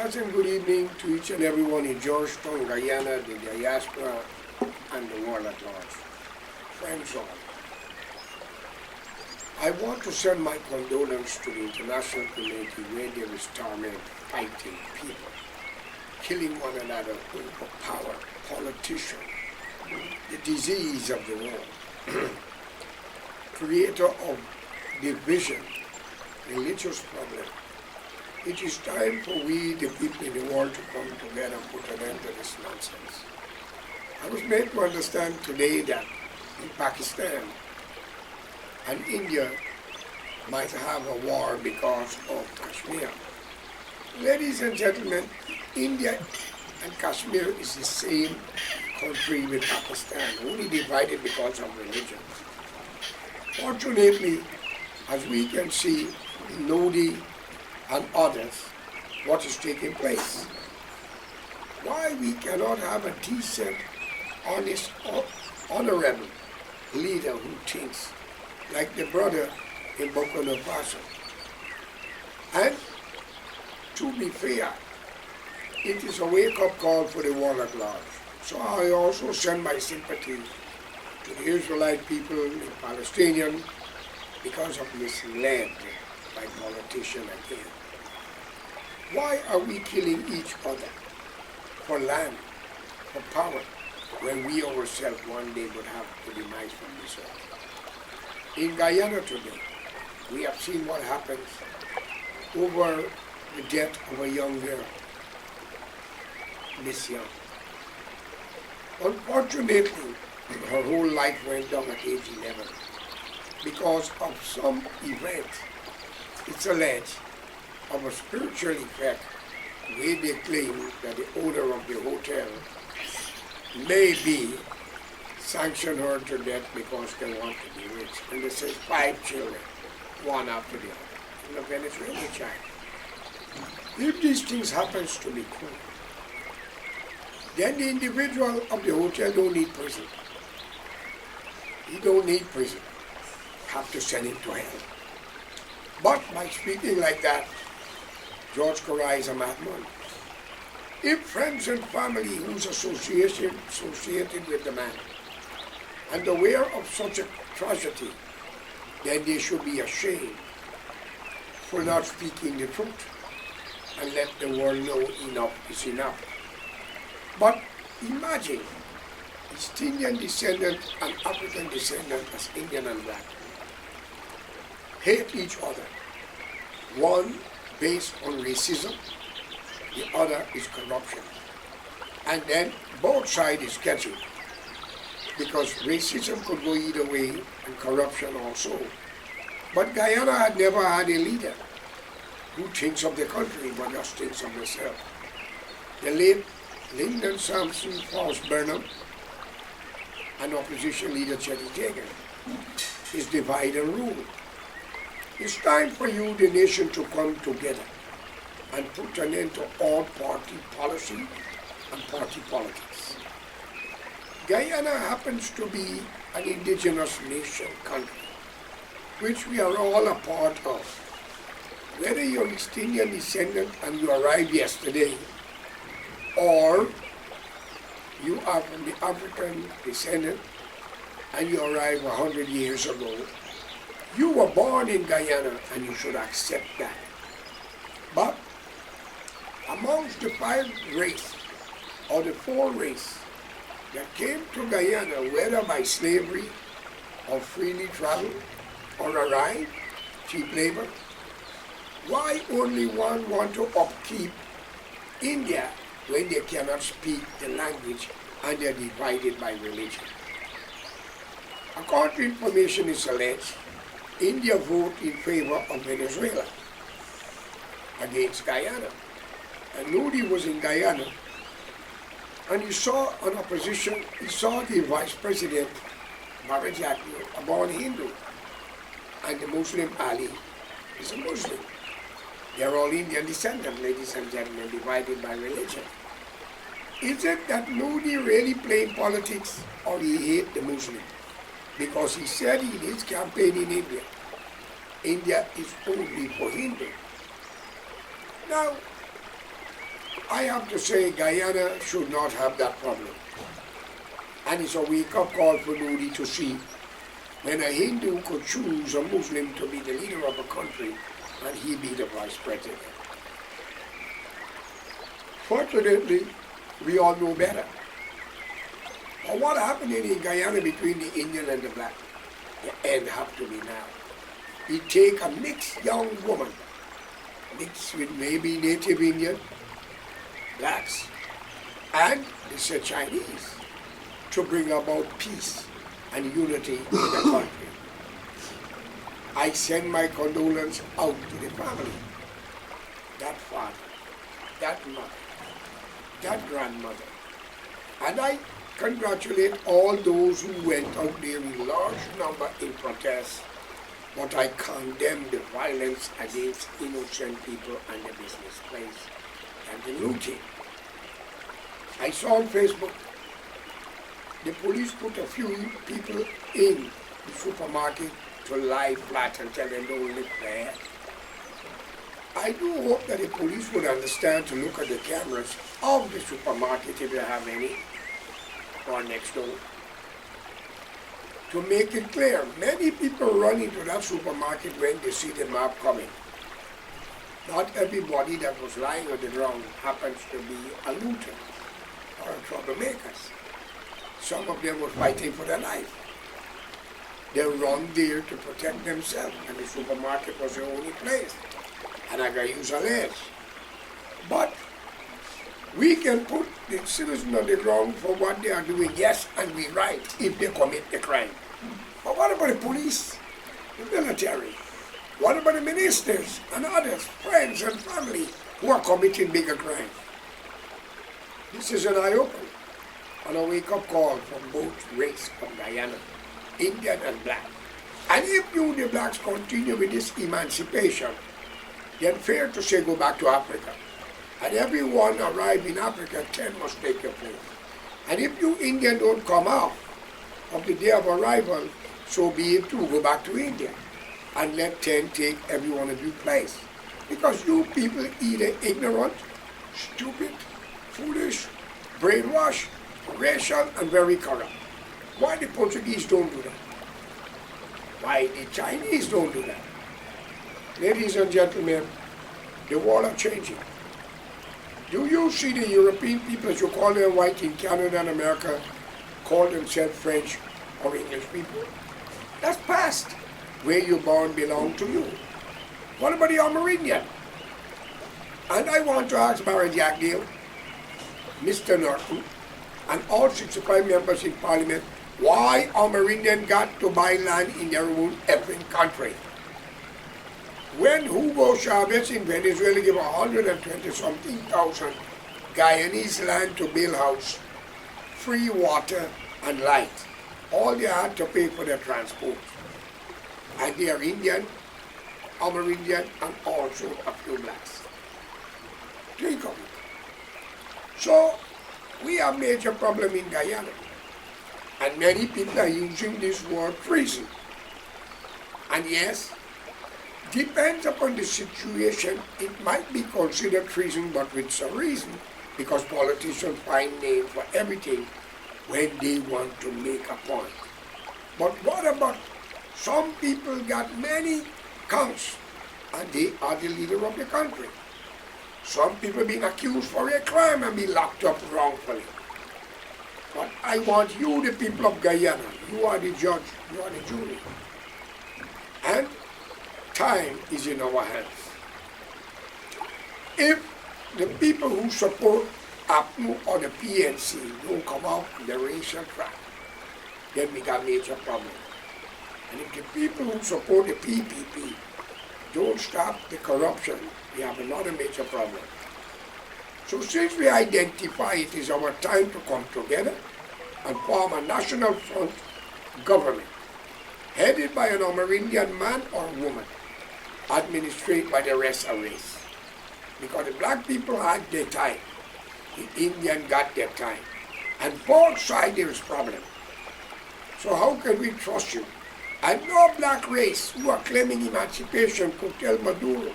Pleasant good evening to each and everyone in Georgetown, Guyana, the diaspora, and the world at large. Friends all, I want to send my condolence to the international community where there is torment, fighting people, killing one another over power, politicians, the disease of the world, creator of division, religious problem. It is time for we, the people in the world, to come together and put an end to this nonsense. I was made to understand today that in Pakistan and India might have a war because of Kashmir. Ladies and gentlemen, India and Kashmir is the same country with Pakistan, only divided because of religion. Fortunately, as we can see, Modi and others, what is taking place. Why we cannot have a decent, honest, honorable leader who thinks like the brother in Burkina Faso. And to be fair, it is a wake-up call for the world at large. So I also send my sympathy to the Israelite people, the Palestinians, because of misled by politicians again. Why are we killing each other for land, for power, when we ourselves one day would have to demise from this earth? In Guyana today, we have seen what happens over the death of a young girl, Miss Young. Unfortunately, her whole life went down at age 11 because of some event, it's alleged, of a spiritual effect, where they claim that the owner of the hotel may be sanctioned her to death because they want to be rich. And they say 5 children, one after the other, in a Venezuelan child. If these things happens to be true, then the individual of the hotel don't need prison. He don't need prison. Have to send him to hell. But by speaking like that, George Karai is a madman. If friends and family who's associated with the man and aware of such a tragedy, then they should be ashamed for not speaking the truth and let the world know enough is enough. But imagine East Indian descendant and African descendant as Indian and black hate each other. One based on racism, the other is corruption. And then both sides is catching because racism could go either way and corruption also. But Guyana had never had a leader who thinks of the country but just thinks of themselves. The late Lyndon Sampson Faust Burnham and opposition leader Chetty Jagan is divide and rule. It's time for you, the nation, to come together and put an end to all party policy and party politics. Guyana happens to be an indigenous nation country, which we are all a part of. Whether you're East Indian descendant and you arrived yesterday, or you are from the African descendant and you arrived 100 years ago, you were born in Guyana and you should accept that. But amongst the 5 races or the 4 races that came to Guyana, whether by slavery or freely travel or arrived, cheap labor, why only one want to upkeep India when they cannot speak the language and they're divided by religion? According to information is alleged, India voted in favor of Venezuela against Guyana. And Modi was in Guyana, and he saw an opposition, he saw the Vice President, Bharajat, a born Hindu, and the Muslim Ali is a Muslim. They are all Indian descendants, ladies and gentlemen, divided by religion. Is it that Modi really playing politics, or he hate the Muslim? Because he said in his campaign in India is only for Hindu. Now, I have to say Guyana should not have that problem. And it's a wake-up call for Modi to see when a Hindu could choose a Muslim to be the leader of a country and he be the vice president. Fortunately, we all know better. But what happened in Guyana between the Indian and the black? The end have to be now. We take a mixed young woman, mixed with maybe native Indian, blacks, and it's a Chinese, to bring about peace and unity in the country. I send my condolence out to the family, that father, that mother, that grandmother. And I congratulate all those who went out there in large number in protest, but I condemn the violence against innocent people and the business place and the looting. I saw on Facebook, the police put a few people in the supermarket to lie flat and tell them don't live there. I do hope that the police would understand to look at the cameras of the supermarket if they have any, or next door, to make it clear. Many people run into that supermarket when they see the mob coming. Not everybody that was lying on the ground happens to be a looter or a troublemaker. Some of them were fighting for their life. They run there to protect themselves, and the supermarket was the only place. And I got to use a lens. But we can put the citizens on the ground for what they are doing, yes, and be right if they commit the crime. But what about the police, the military? What about the ministers and others, friends and family who are committing bigger crimes? This is an eye-opener and a wake-up call from both races of Guyana, Indian and black. And if you, the blacks, continue with this emancipation, then fair to say go back to Africa. And everyone arrived in Africa, 10 must take your place. And if you Indian don't come out of the day of arrival, so be it too, go back to India. And let 10 take every one of you place. Because you people either ignorant, stupid, foolish, brainwashed, racial, and very corrupt. Why the Portuguese don't do that? Why the Chinese don't do that? Ladies and gentlemen, the world are changing. Do you see the European people, as you call them white in Canada and America, call themselves French or English people? That's past. Where you born belong to you. What about the Amerindian? And I want to ask Barry Jackdale, Mr. Norton, and all 65 members in Parliament, why Amerindian got to buy land in their own effing country? When Hugo Chavez in Venezuela gave 120-something thousand Guyanese land to build house, free water and light, all they had to pay for their transport. And they are Indian, Amerindian, and also a few blacks. Think of it. So, we have major problem in Guyana. And many people are using this word treason. And yes, depends upon the situation, it might be considered treason, but with some reason, because politicians find names for everything when they want to make a point. But what about some people got many counts and they are the leader of the country? Some people being accused for a crime and be locked up wrongfully. But I want you, the people of Guyana, you are the judge, you are the jury. And time is in our hands. If the people who support APNU or the PNC don't come out with the racial track, then we got major problem. And if the people who support the PPP don't stop the corruption, we have another major problem. So since we identify it is our time to come together and form a national front government, headed by an Amerindian man or woman, administered by the rest of race. Because the black people had their time, the Indian got their time. And both sides there is problem. So how can we trust you? And no black race who are claiming emancipation could tell Maduro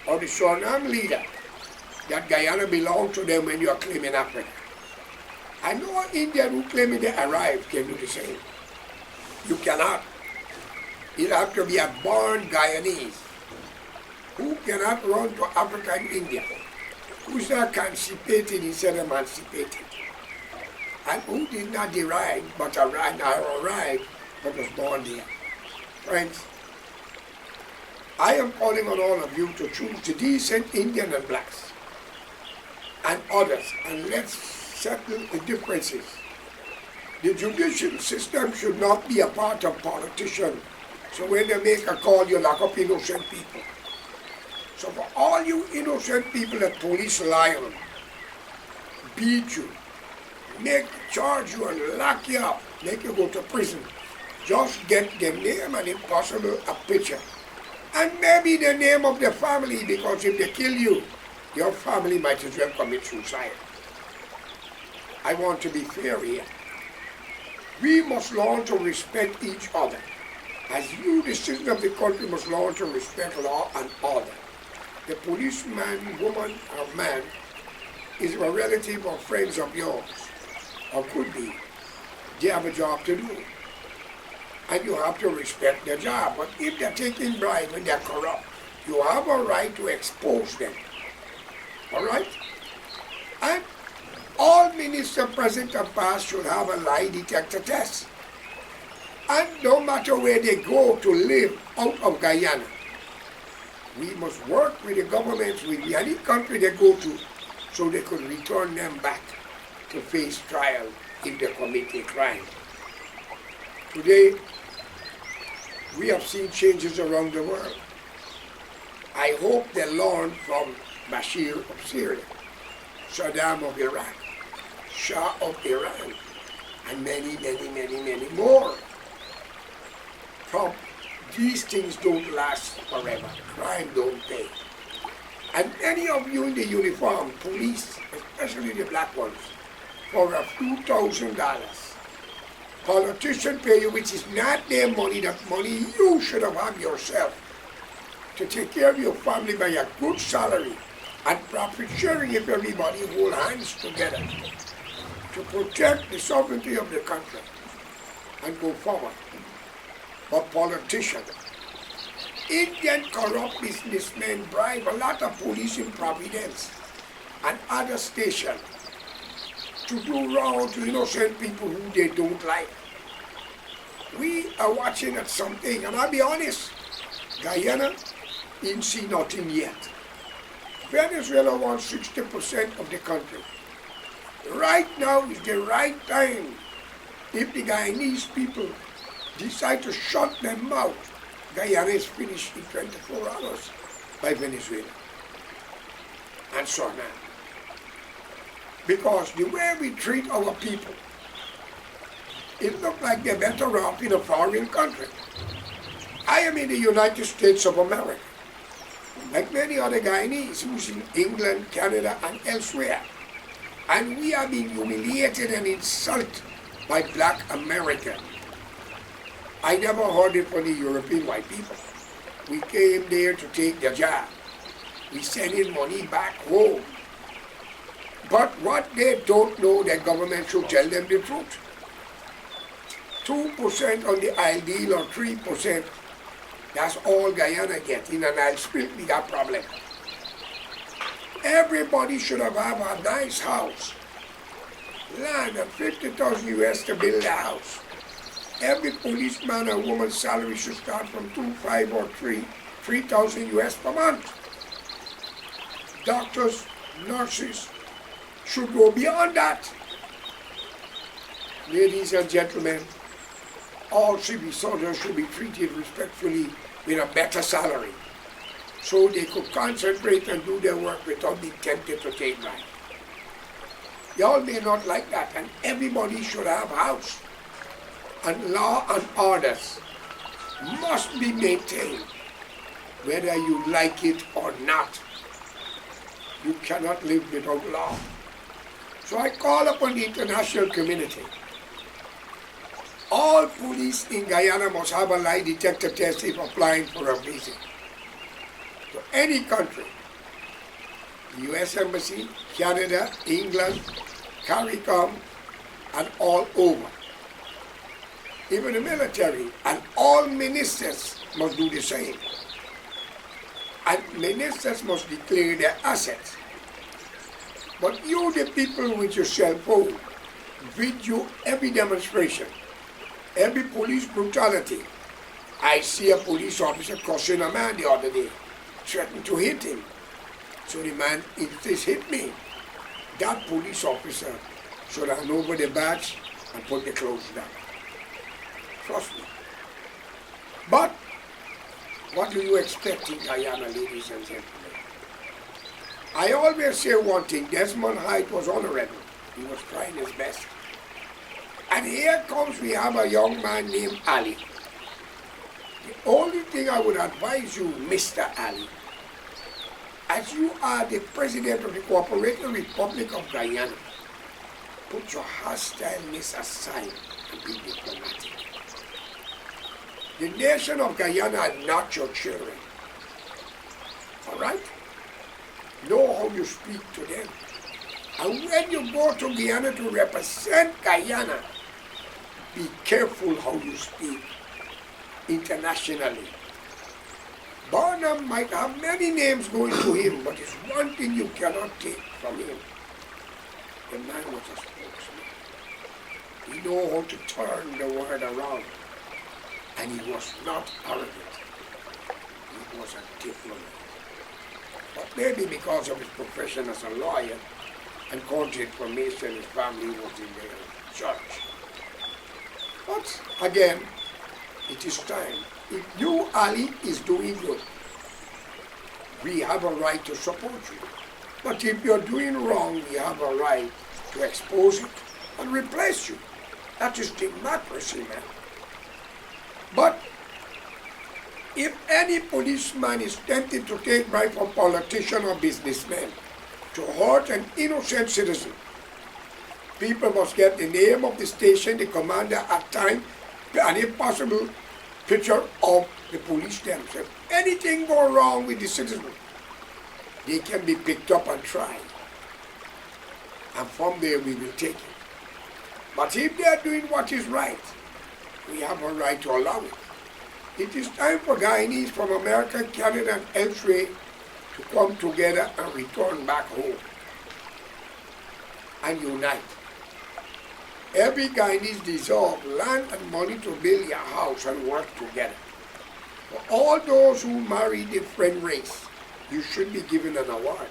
or the Suriname leader that Guyana belongs to them when you are claiming Africa. I know Indian who claim they arrived can do the same. You cannot. You have to be a born Guyanese who cannot run to Africa and India, who's not emancipated instead of emancipated, and who did not derive but arrived but was born there. Friends, I am calling on all of you to choose the decent Indian and blacks and others, and let's settle the differences. The judicial system should not be a part of politicians. So when they make a call, you lock up innocent people. So for all you innocent people that police lie on, beat you, charge you and lock you up, make you go to prison, just get the name and if possible a picture. And maybe the name of the family, because if they kill you, your family might as well commit suicide. I want to be fair here. We must learn to respect each other. As you, the citizen of the country, must learn to respect law and order. The policeman, woman, or man is a relative or friends of yours, or could be. They have a job to do. And you have to respect their job. But if they're taking bribes and they're corrupt, you have a right to expose them. All right? And all ministers present and past should have a lie detector test. And no matter where they go to live out of Guyana, we must work with the governments with any country they go to so they could return them back to face trial if they commit a crime. Today, we have seen changes around the world. I hope they learn from Bashir of Syria, Saddam of Iraq, Shah of Iran, and many, many, many, many more. From these things don't last forever. Crime don't pay. And any of you in the uniform, police, especially the black ones, for a few $1,000, politicians pay you, which is not their money, that money you should have had yourself, to take care of your family by a good salary and profit sharing if everybody hold hands together to protect the sovereignty of the country and go forward. But politicians, Indian corrupt businessmen bribe a lot of police in Providence and other stations to do wrong to innocent people who they don't like. We are watching at something, and I'll be honest, Guyana didn't see nothing yet. Venezuela wants 60% of the country. Right now is the right time. If the Guyanese people decide to shut their mouth, Guyana is finished in 24 hours by Venezuela. And so now. Because the way we treat our people, it looks like they're better off in a foreign country. I am in the United States of America, like many other Guyanese who's in England, Canada, and elsewhere. And we are being humiliated and insulted by black Americans. I never heard it from the European white people. We came there to take their job. We send in money back home. But what they don't know, the government should tell them the truth. 2% on the ideal or 3%, that's all Guyana gets in an I'll split with that problem. Everybody should have a nice house. Land at 50,000 US to build a house. Every policeman or woman's salary should start from 2,500 or 3,000 US per month. Doctors, nurses should go beyond that. Ladies and gentlemen, all civil soldiers should be treated respectfully with a better salary, so they could concentrate and do their work without being tempted to take bribe. Y'all may not like that, and everybody should have a house. And law and orders must be maintained, whether you like it or not. You cannot live without law. So I call upon the international community. All police in Guyana must have a lie detector test if applying for a visa to any country. U.S. Embassy, Canada, England, CARICOM, and all over. Even the military, and all ministers must do the same. And ministers must declare their assets. But you, the people with your cell phone, video every demonstration, every police brutality. I see a police officer cursing a man the other day, threatened to hit him. So the man insists hit me. That police officer should hand over the badge and put the clothes down. Trust me. But what do you expect in Guyana, ladies and gentlemen? I always say one thing, Desmond Hyde was honorable. He was trying his best. And here comes, we have a young man named Ali. The only thing I would advise you, Mr. Ali, as you are the president of the Cooperative Republic of Guyana, put your hostileness aside and be diplomatic. The nation of Guyana are not your children. All right? Know how you speak to them. And when you go to Guyana to represent Guyana, be careful how you speak internationally. Barnum might have many names going to him, but it's one thing you cannot take from him. The man was a spokesman. He knew how to turn the word around. And he was not arrogant. He was a diplomat. But maybe because of his profession as a lawyer and country information, his family was in the church. But again, it is time. If you, Ali, is doing good, we have a right to support you. But if you're doing wrong, we have a right to expose it and replace you. That is democracy, man. But if any policeman is tempted to take bribe from politician or businessman to hurt an innocent citizen, people must get the name of the station, the commander at time, and if possible, picture of the police themselves. Anything go wrong with the citizen, they can be picked up and tried. And from there we will take it. But if they are doing what is right, we have a right to allow it. It is time for Guyanese from America, Canada, and elsewhere to come together and return back home and unite. Every Guyanese deserves land and money to build their house and work together. For all those who marry different race, you should be given an award.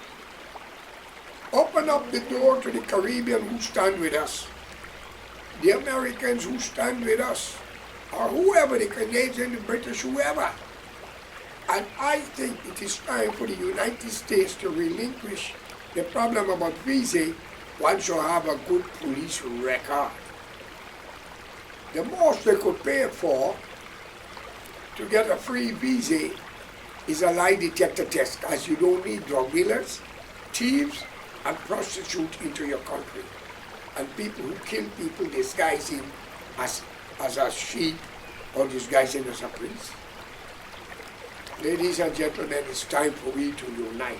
Open up the door to the Caribbean who stand with us, the Americans who stand with us, or whoever, the Canadian, the British, whoever. And I think it is time for the United States to relinquish the problem about visa once you have a good police record. The most they could pay for to get a free visa is a lie detector test, as you don't need drug dealers, thieves, and prostitutes into your country. And people who kill people disguising as a sheep or disguising as a prince. Ladies and gentlemen, it's time for we to unite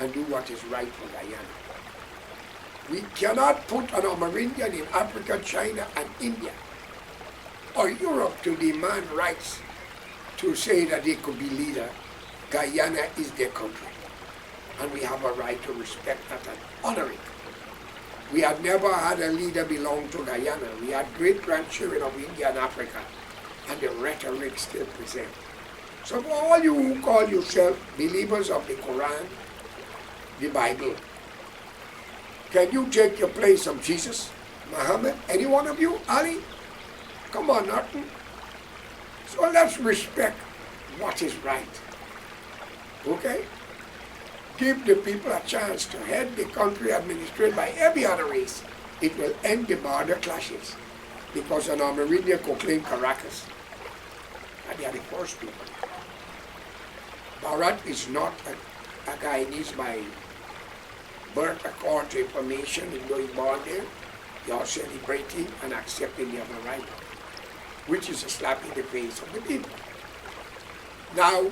and do what is right for Guyana. We cannot put an Amerindian in Africa, China, and India, or Europe to demand rights to say that they could be leader. Guyana is their country, and we have a right to respect that and honor it. We have never had a leader belong to Guyana. We had great-grandchildren of India and Africa, and the rhetoric still present. So for all you who call yourself believers of the Quran, the Bible, can you take your place of Jesus, Muhammad, any one of you, Ali? Come on, nothing. So let's respect what is right. Okay? Give the people a chance to head the country administered by every other race. It will end the border clashes, because an Amerindian could claim Caracas, and they are the first people. Bharat is not a Guyanese by birth according to information, and though he's born there, they are celebrating and accepting their arrival, which is a slap in the face of the people. Now,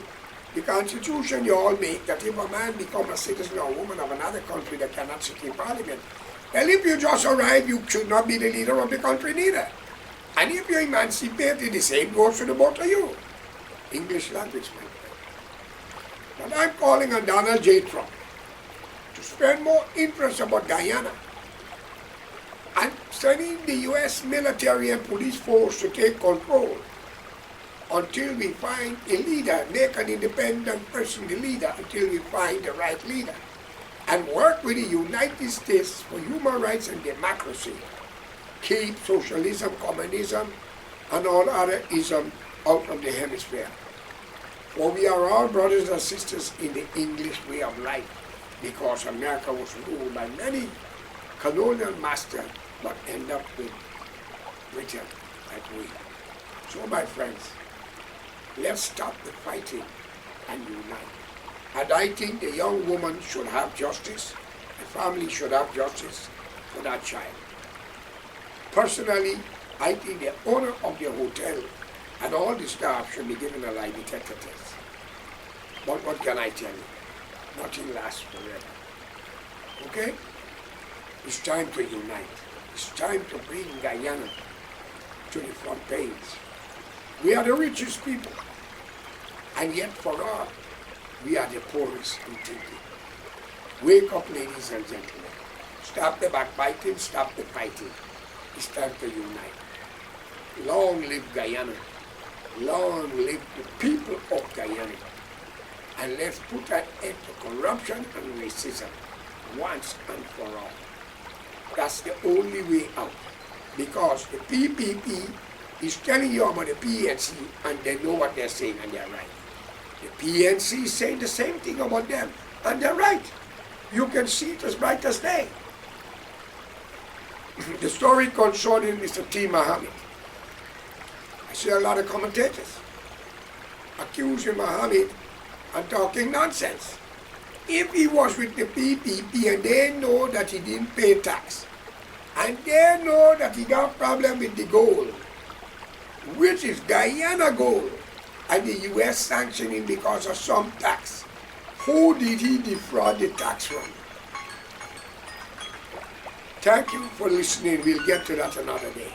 The constitution you all make that if a man become a citizen or a woman of another country that cannot sit in parliament, well, if you just arrive, you should not be the leader of the country neither. And if you emancipate, the same goes to the both of you. English language, my friend. But I'm calling on Donald J. Trump to spend more interest about Guyana and sending the U.S. military and police force to take control until we find a leader, make an independent person the leader until we find the right leader, and work with the United States for human rights and democracy. Keep socialism, communism, and all other ism out of the hemisphere. For we are all brothers and sisters in the English way of life, because America was ruled by many colonial masters, but end up with Britain like we. So my friends, let's stop the fighting and unite. And I think the young woman should have justice, the family should have justice for that child. Personally, I think the owner of the hotel and all the staff should be given a lie detector test. But what can I tell you? Nothing lasts forever. Okay? It's time to unite. It's time to bring Guyana to the front page. We are the richest people, and yet for all, we are the poorest in thinking. Wake up, ladies and gentlemen. Stop the backbiting, stop the fighting. It's time to unite. Long live Guyana. Long live the people of Guyana. And let's put an end to corruption and racism once and for all. That's the only way out. Because the PPP is telling you about the PNC and they know what they're saying and they're right. The PNC is saying the same thing about them and they're right. You can see it as bright as day. The story concerning Mr. T. Muhammad. I see a lot of commentators accusing Muhammad and talking nonsense. If he was with the PPP and they know that he didn't pay tax, and they know that he got a problem with the gold, which is Guyana gold, and the U.S. sanctioning because of some tax, who did he defraud the tax from? Thank you for listening. We'll get to that another day.